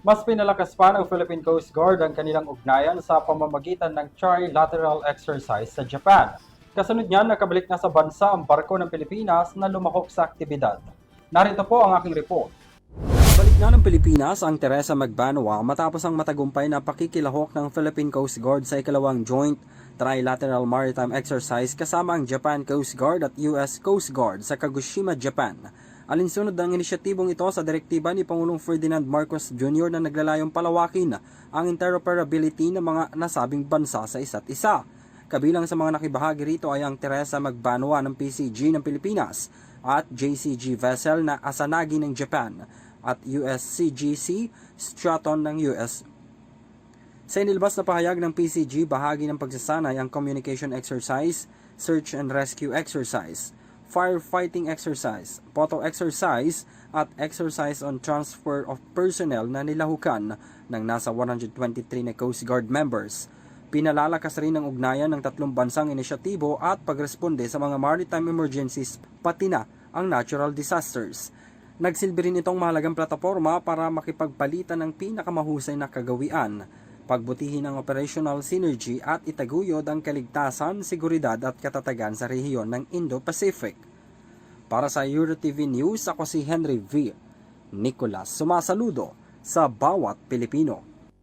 Mas pinalakas pa ng Philippine Coast Guard ang kanilang ugnayan sa pamamagitan ng trilateral exercise sa Japan. Kasunod niyan, nakabalik na sa bansa ang barko ng Pilipinas na lumahok sa aktibidad. Narito po ang aking report. Balik na ng Pilipinas ang Teresa Magbanua matapos ang matagumpay na pakikilahok ng Philippine Coast Guard sa ikalawang Joint Trilateral Maritime Exercise kasama ang Japan Coast Guard at US Coast Guard sa Kagoshima, Japan. Alinsunod ang inisyatibong ito sa direktiba ni Pangulong Ferdinand Marcos Jr. na naglalayong palawakin ang interoperability ng mga nasabing bansa sa isa't isa. Kabilang sa mga nakibahagi rito ay ang Teresa Magbanua ng PCG ng Pilipinas at JCG vessel na Asanagi ng Japan at USCGC Stratton ng US. Sa inilabas na pahayag ng PCG, bahagi ng pagsasanay ang communication exercise, search and rescue exercise, firefighting exercise, photo exercise at exercise on transfer of personnel na nilahukan ng nasa 123 na Coast Guard members. Pinalalakas rin ang ugnayan ng tatlong bansang inisyatibo at pagresponde sa mga maritime emergencies pati na ang natural disasters. Nagsilbi rin itong mahalagang plataforma para makipagpalitan ng pinakamahusay na kagawian, pagbutihin ang operational synergy at itaguyod ang kaligtasan, seguridad at katatagan sa rehiyon ng Indo-Pacific. Para sa EuroTV News, ako si Henry V. Nicolas, sumasaludo sa bawat Pilipino.